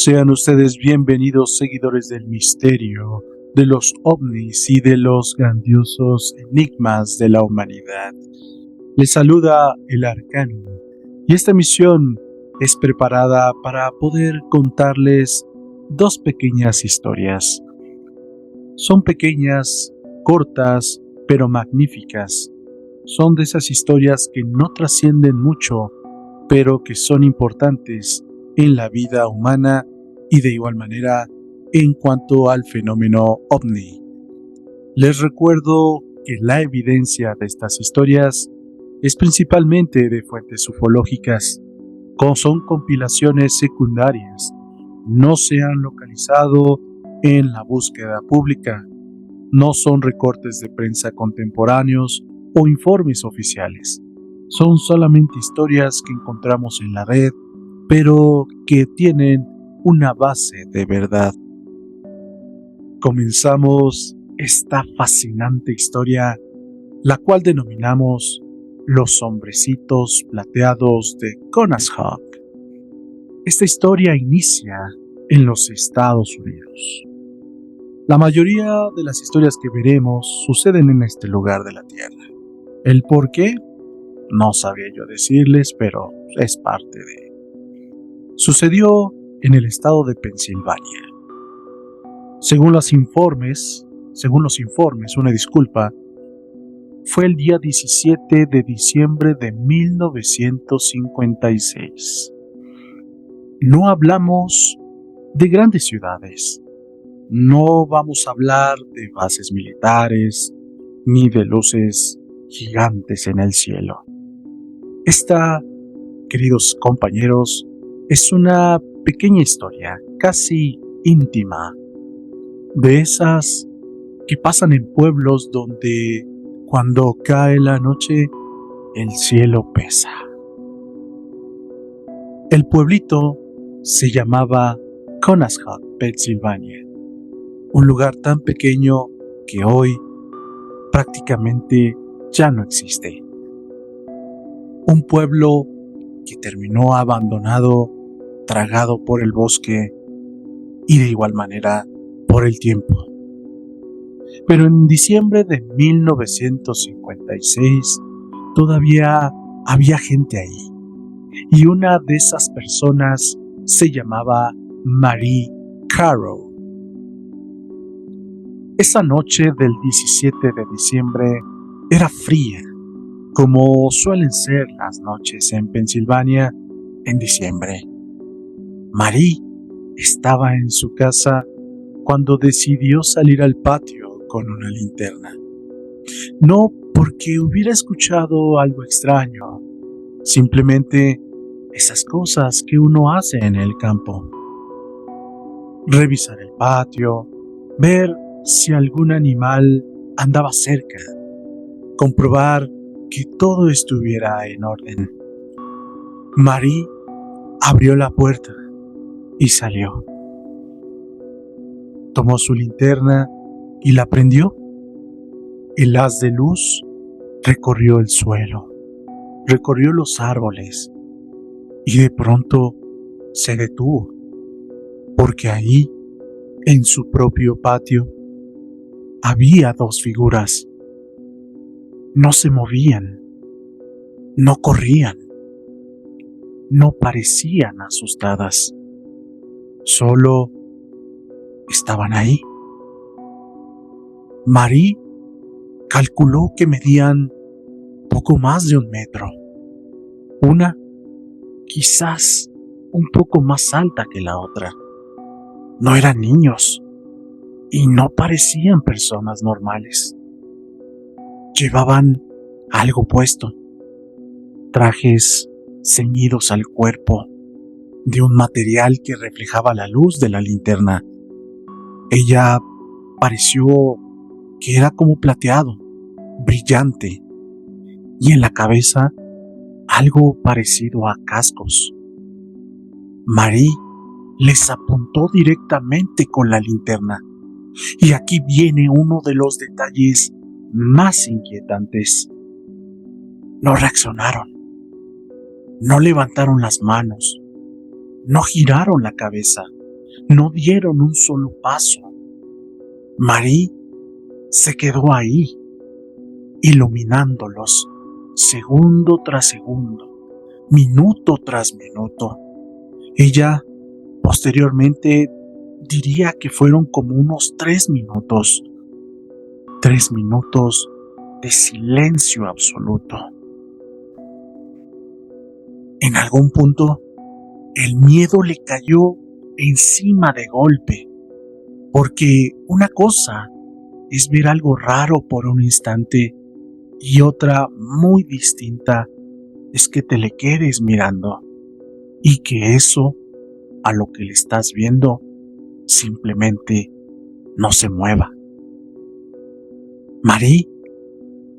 Sean ustedes bienvenidos, seguidores del misterio, de los ovnis y de los grandiosos enigmas de la humanidad. Les saluda el Arcano, y esta misión es preparada para poder contarles dos pequeñas historias. Son pequeñas, cortas, pero magníficas. Son de esas historias que no trascienden mucho, pero que son importantes en la vida humana y de igual manera en cuanto al fenómeno ovni. Les recuerdo que la evidencia de estas historias es principalmente de fuentes ufológicas, son compilaciones secundarias, no se han localizado en la búsqueda pública, no son recortes de prensa contemporáneos o informes oficiales. Son solamente historias que encontramos en la red, pero que tienen una base de verdad. Comenzamos esta fascinante historia, la cual denominamos Los Hombrecitos Plateados de Conashaug. Esta historia inicia en los Estados Unidos. La mayoría de las historias que veremos suceden en este lugar de la Tierra. ¿El por qué? No sabría yo decirles, pero es parte de... Sucedió en el estado de Pensilvania. Según los informes, fue el día 17 de diciembre de 1956. No hablamos de grandes ciudades. No vamos a hablar de bases militares, ni de luces gigantes en el cielo. Esta, queridos compañeros, es una pequeña historia, casi íntima, de esas que pasan en pueblos donde, cuando cae la noche, el cielo pesa. El pueblito se llamaba Conashaug, Pensilvania, un lugar tan pequeño que hoy prácticamente ya no existe. Un pueblo que terminó abandonado, tragado por el bosque y de igual manera por el tiempo. Pero en diciembre de 1956 todavía había gente ahí, y una de esas personas se llamaba Marie Carroll. Esa noche del 17 de diciembre era fría, como suelen ser las noches en Pensilvania en diciembre. Marie estaba en su casa cuando decidió salir al patio con una linterna. No porque hubiera escuchado algo extraño, simplemente esas cosas que uno hace en el campo. Revisar el patio, ver si algún animal andaba cerca, comprobar que todo estuviera en orden. Marie abrió la puerta y salió. Tomó su linterna y la prendió. El haz de luz recorrió el suelo, recorrió los árboles y de pronto se detuvo, porque ahí, en su propio patio, había dos figuras. No se movían, no corrían, no parecían asustadas, solo estaban ahí. Marie calculó que medían poco más de 1 metro. Una, quizás, un poco más alta que la otra. No eran niños y no parecían personas normales. Llevaban algo puesto, trajes ceñidos al cuerpo, de un material que reflejaba la luz de la linterna. Ella pareció que era como plateado, brillante, y en la cabeza algo parecido a cascos. Marie les apuntó directamente con la linterna, y aquí viene uno de los detalles más inquietantes. No reaccionaron, no levantaron las manos, no giraron la cabeza. No dieron un solo paso. Marie se quedó ahí, iluminándolos, segundo tras segundo, minuto tras minuto. Ella, posteriormente, diría que fueron como unos 3 minutos. 3 minutos de silencio absoluto. En algún punto, el miedo le cayó encima de golpe, porque una cosa es ver algo raro por un instante y otra muy distinta es que te le quedes mirando y que eso a lo que le estás viendo simplemente no se mueva. Marie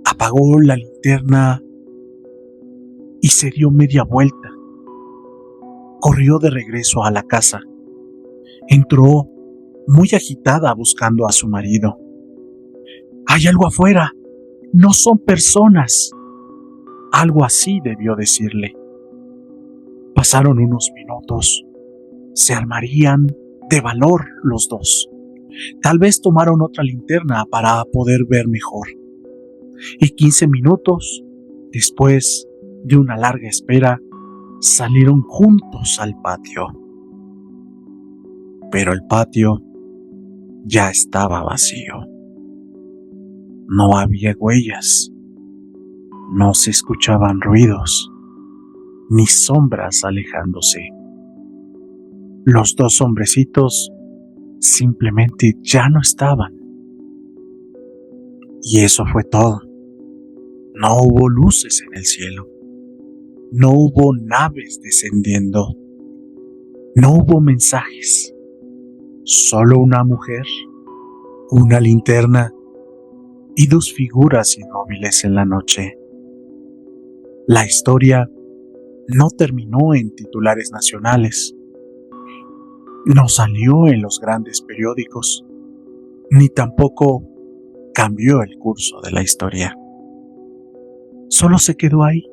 apagó la linterna y se dio media vuelta. Corrió de regreso a la casa. Entró muy agitada buscando a su marido. «Hay algo afuera. No son personas». Algo así debió decirle. Pasaron unos minutos. Se armarían de valor los dos. Tal vez tomaron otra linterna para poder ver mejor. Y 15 minutos después de una larga espera, salieron juntos al patio. Pero el patio ya estaba vacío. No había huellas. No se escuchaban ruidos, ni sombras alejándose. Los dos hombrecitos simplemente ya no estaban. Y eso fue todo. No hubo luces en el cielo. No hubo naves descendiendo. No hubo mensajes. Solo una mujer, una linterna y dos figuras inmóviles en la noche. La historia no terminó en titulares nacionales. No salió en los grandes periódicos, ni tampoco cambió el curso de la historia. Solo se quedó ahí,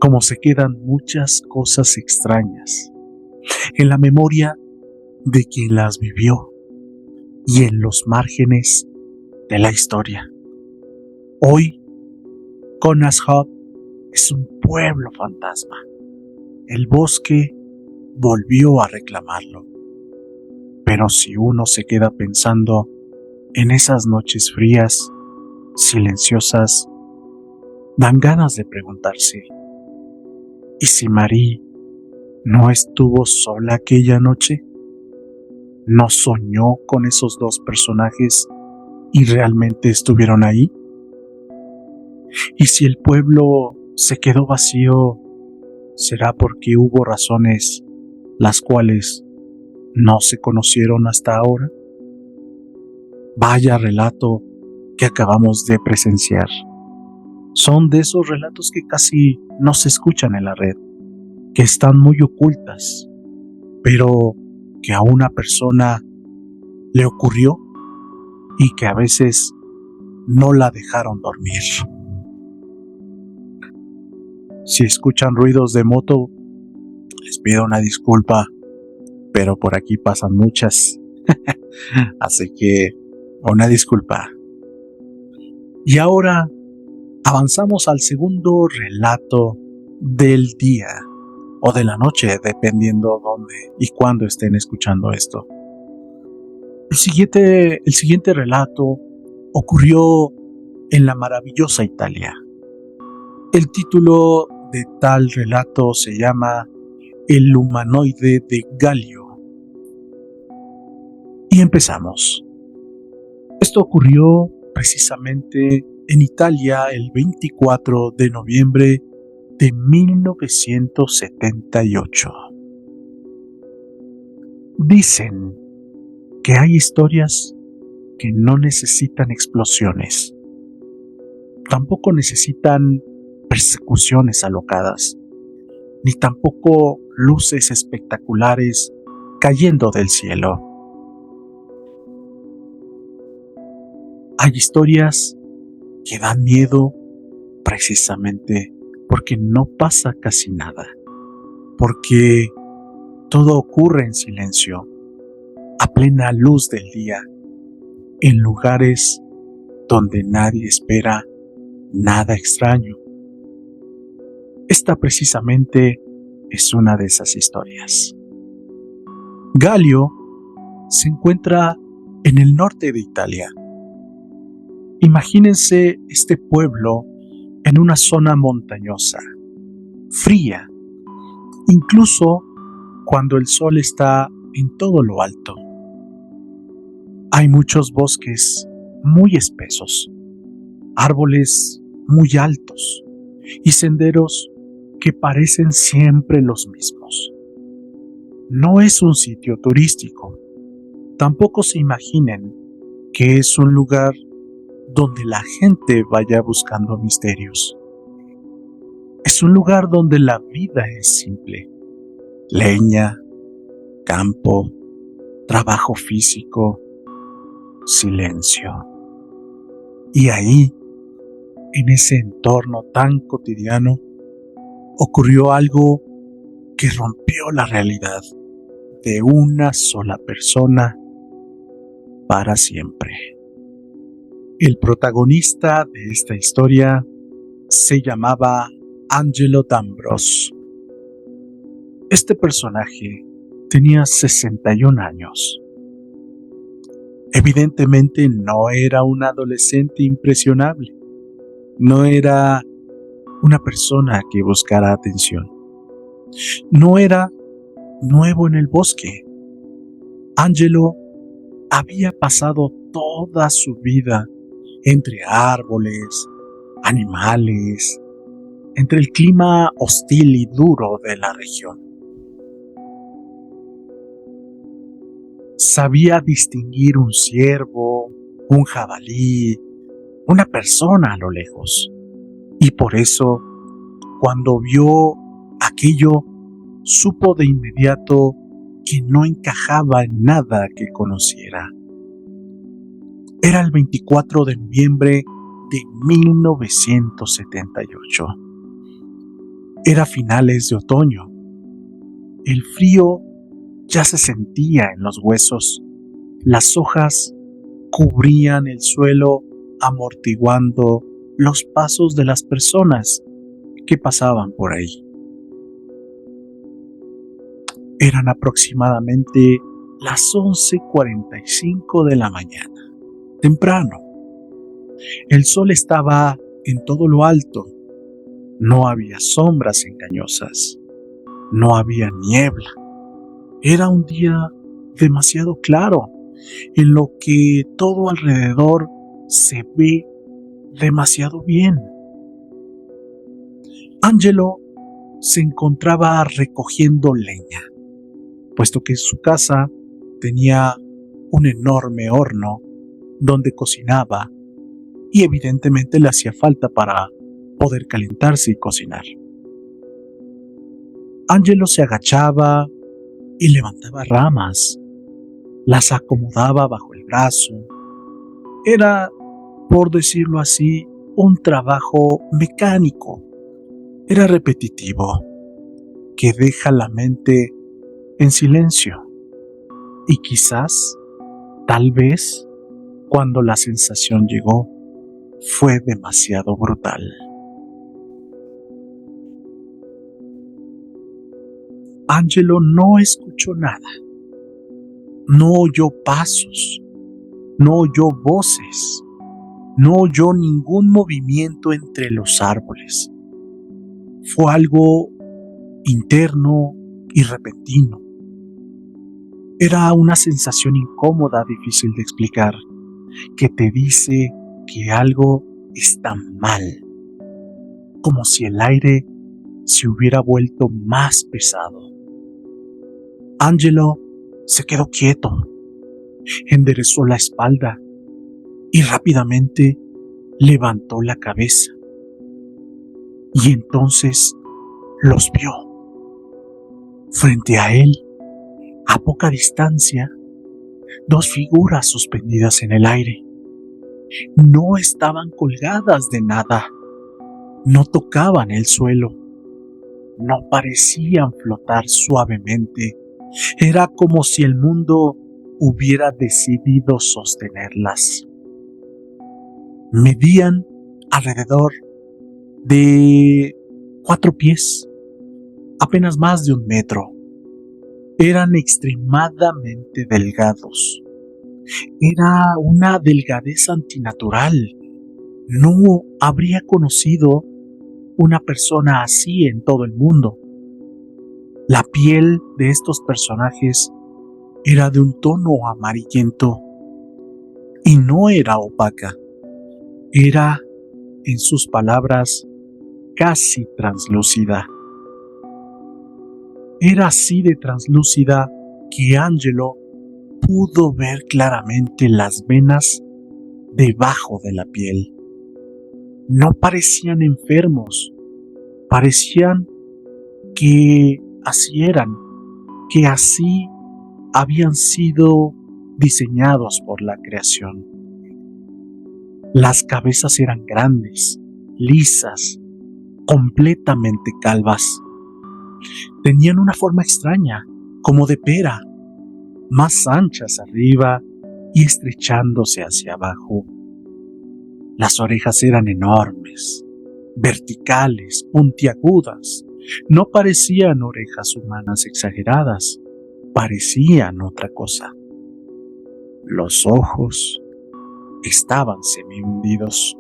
como se quedan muchas cosas extrañas, en la memoria de quien las vivió y en los márgenes de la historia. Hoy, Conashaut es un pueblo fantasma. El bosque volvió a reclamarlo. Pero si uno se queda pensando en esas noches frías, silenciosas, dan ganas de preguntarse, ¿y si Marie no estuvo sola aquella noche? ¿No soñó con esos dos personajes y realmente estuvieron ahí? ¿Y si el pueblo se quedó vacío, será porque hubo razones las cuales no se conocieron hasta ahora? Vaya relato que acabamos de presenciar. Son de esos relatos que casi no se escuchan en la red, que están muy ocultas, pero que a una persona le ocurrió y que a veces no la dejaron dormir. Si escuchan ruidos de moto, les pido una disculpa, pero por aquí pasan muchas, así que una disculpa. Y ahora avanzamos al segundo relato del día o de la noche, dependiendo dónde y cuándo estén escuchando esto. El siguiente relato ocurrió en la maravillosa Italia. El título de tal relato se llama El humanoide de Galio. Y empezamos. Esto ocurrió precisamente en Italia el 24 de noviembre de 1978. Dicen que hay historias que no necesitan explosiones. Tampoco necesitan persecuciones alocadas, ni tampoco luces espectaculares cayendo del cielo. Hay historias que dan miedo precisamente porque no pasa casi nada, porque todo ocurre en silencio, a plena luz del día, en lugares donde nadie espera nada extraño. Esta precisamente es una de esas historias. Galio se encuentra en el norte de Italia. Imagínense este pueblo en una zona montañosa, fría, incluso cuando el sol está en todo lo alto. Hay muchos bosques muy espesos, árboles muy altos y senderos que parecen siempre los mismos. No es un sitio turístico. Tampoco se imaginen que es un lugar donde la gente vaya buscando misterios. Es un lugar donde la vida es simple. Leña, campo, trabajo físico, silencio. Y ahí, en ese entorno tan cotidiano, ocurrió algo que rompió la realidad de una sola persona para siempre. El protagonista de esta historia se llamaba Angelo D'Ambros. Este personaje tenía 61 años. Evidentemente no era un adolescente impresionable. No era una persona que buscara atención. No era nuevo en el bosque. Angelo había pasado toda su vida entre árboles, animales, entre el clima hostil y duro de la región. Sabía distinguir un ciervo, un jabalí, una persona a lo lejos. Y por eso, cuando vio aquello, supo de inmediato que no encajaba en nada que conociera. Era el 24 de noviembre de 1978. Era finales de otoño. El frío ya se sentía en los huesos. Las hojas cubrían el suelo amortiguando los pasos de las personas que pasaban por ahí. Eran aproximadamente las 11:45 de la mañana. Temprano. El sol estaba en todo lo alto. No había sombras engañosas. No había niebla. Era un día demasiado claro, en lo que todo alrededor se ve demasiado bien. Angelo se encontraba recogiendo leña, puesto que su casa tenía un enorme horno donde cocinaba y evidentemente le hacía falta para poder calentarse y cocinar. Angelo se agachaba y levantaba ramas, las acomodaba bajo el brazo. Era, por decirlo así, un trabajo mecánico. Era repetitivo, que deja la mente en silencio. Y quizás, tal vez, cuando la sensación llegó, fue demasiado brutal. Angelo no escuchó nada. No oyó pasos, no oyó voces, no oyó ningún movimiento entre los árboles. Fue algo interno y repentino. Era una sensación incómoda, difícil de explicar, que te dice que algo está mal, como si el aire se hubiera vuelto más pesado. Angelo se quedó quieto, enderezó la espalda y rápidamente levantó la cabeza. Y entonces los vio. Frente a él, a poca distancia, dos figuras suspendidas en el aire. No estaban colgadas de nada, no tocaban el suelo, no parecían flotar suavemente. Era como si el mundo hubiera decidido sostenerlas. Medían alrededor de 4 pies, apenas más de 1 metro. Eran extremadamente delgados. Era una delgadez antinatural. No habría conocido una persona así en todo el mundo. La piel de estos personajes era de un tono amarillento y no era opaca. Era, en sus palabras, casi translúcida. Era así de translúcida que Angelo pudo ver claramente las venas debajo de la piel. No parecían enfermos, parecían que así eran, que así habían sido diseñados por la creación. Las cabezas eran grandes, lisas, completamente calvas. Tenían una forma extraña, como de pera, más anchas arriba y estrechándose hacia abajo. Las orejas eran enormes, verticales, puntiagudas. No parecían orejas humanas exageradas, parecían otra cosa. Los ojos estaban semi-hundidos.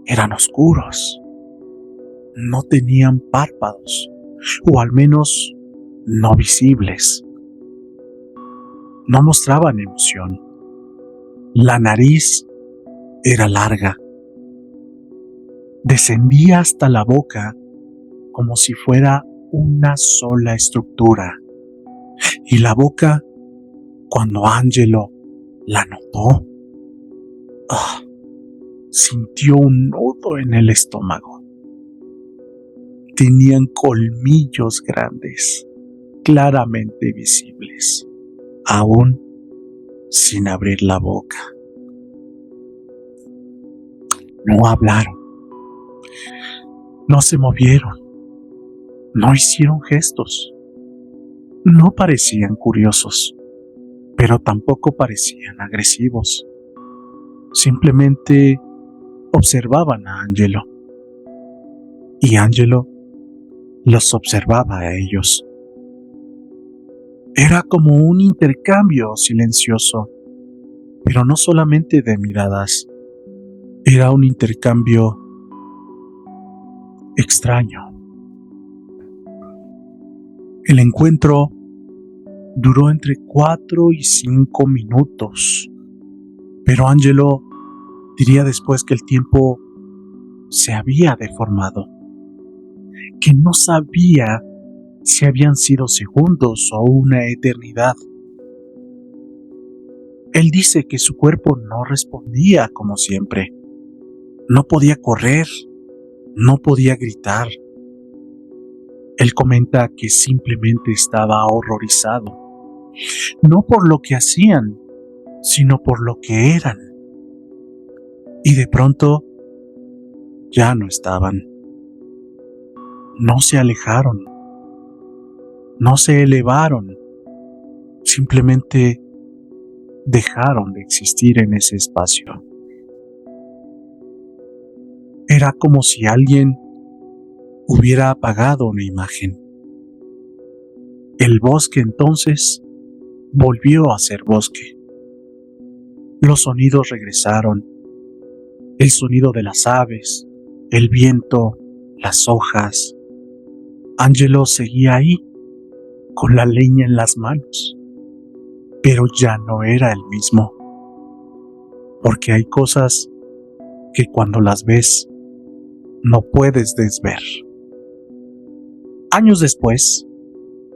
Eran oscuros. No tenían párpados, o al menos no visibles. No mostraban emoción. La nariz era larga. Descendía hasta la boca como si fuera una sola estructura. Y la boca, cuando Angelo la notó, sintió un nudo en el estómago. Tenían colmillos grandes, claramente visibles, aún sin abrir la boca. No hablaron, no se movieron, no hicieron gestos, no parecían curiosos, pero tampoco parecían agresivos. Simplemente observaban a Angelo, y Angelo los observaba a ellos. Era como un intercambio silencioso, pero no solamente de miradas. Era un intercambio extraño. El encuentro duró entre 4 y 5 minutos, pero Angelo diría después que el tiempo se había deformado, que no sabía si habían sido segundos o una eternidad. Él dice que su cuerpo no respondía como siempre. No podía correr, no podía gritar. Él comenta que simplemente estaba horrorizado, no por lo que hacían, sino por lo que eran. Y de pronto, ya no estaban. No se alejaron, no se elevaron, simplemente dejaron de existir en ese espacio. Era como si alguien hubiera apagado una imagen. El bosque entonces volvió a ser bosque. Los sonidos regresaron. El sonido de las aves, el viento, las hojas. Angelo seguía ahí, con la leña en las manos, pero ya no era el mismo. Porque hay cosas que cuando las ves, no puedes desver. Años después,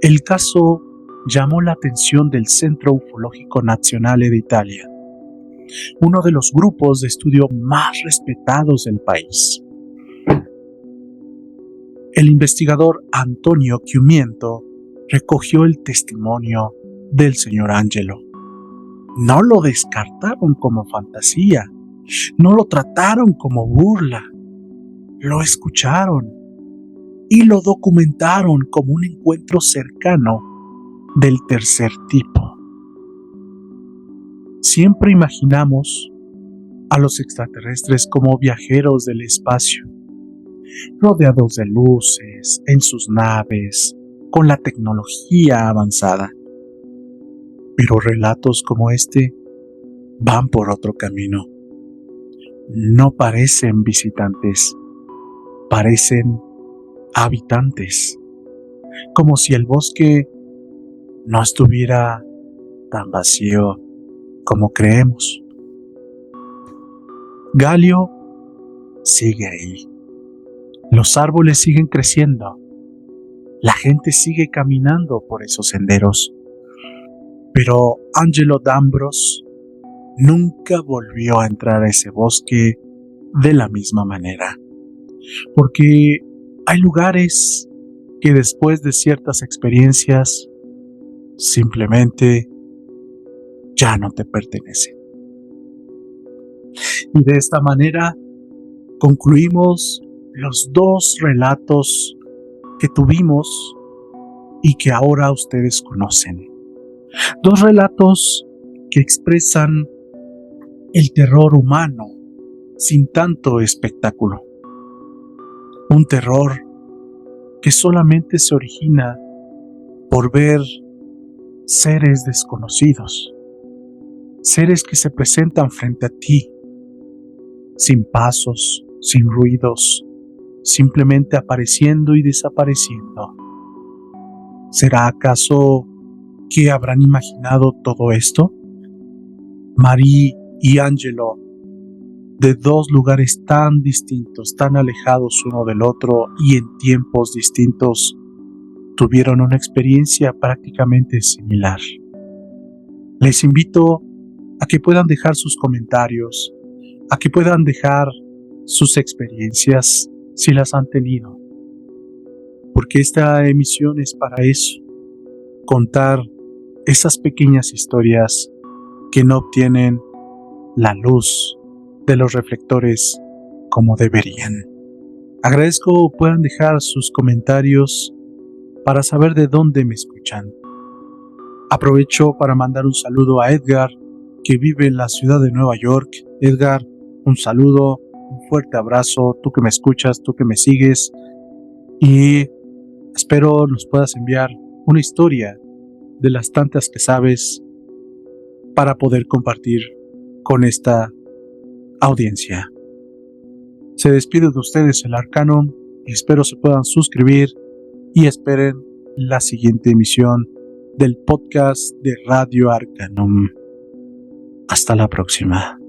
el caso llamó la atención del Centro Ufológico Nazionale de Italia, uno de los grupos de estudio más respetados del país. El investigador Antonio Chiumiento recogió el testimonio del señor Angelo. No lo descartaron como fantasía, no lo trataron como burla, lo escucharon y lo documentaron como un encuentro cercano del tercer tipo. Siempre imaginamos a los extraterrestres como viajeros del espacio, rodeados de luces, en sus naves, con la tecnología avanzada. Pero relatos como este van por otro camino. No parecen visitantes, parecen habitantes, como si el bosque no estuviera tan vacío como creemos. Galio sigue ahí. Los árboles siguen creciendo. La gente sigue caminando por esos senderos. Pero Angelo D'Ambros nunca volvió a entrar a ese bosque de la misma manera. Porque hay lugares que después de ciertas experiencias simplemente ya no te pertenecen. Y de esta manera concluimos los 2 relatos que tuvimos y que ahora ustedes conocen. 2 relatos que expresan el terror humano sin tanto espectáculo. Un terror que solamente se origina por ver seres desconocidos, seres que se presentan frente a ti, sin pasos, sin ruidos, simplemente apareciendo y desapareciendo. ¿Será acaso que habrán imaginado todo esto? Marie y Angelo, de 2 lugares tan distintos, tan alejados uno del otro y en tiempos distintos, tuvieron una experiencia prácticamente similar. Les invito a que puedan dejar sus comentarios, a que puedan dejar sus experiencias si las han tenido, porque esta emisión es para eso, contar esas pequeñas historias que no obtienen la luz de los reflectores como deberían. Agradezco puedan dejar sus comentarios para saber de dónde me escuchan. Aprovecho para mandar un saludo a Edgar, que vive en la ciudad de Nueva York. Edgar, un saludo, un fuerte abrazo, tú que me escuchas, tú que me sigues, y espero nos puedas enviar una historia de las tantas que sabes para poder compartir con esta audiencia. Se despide de ustedes el Arcano y espero se puedan suscribir y esperen la siguiente emisión del podcast de Radio Arcanum. Hasta la próxima.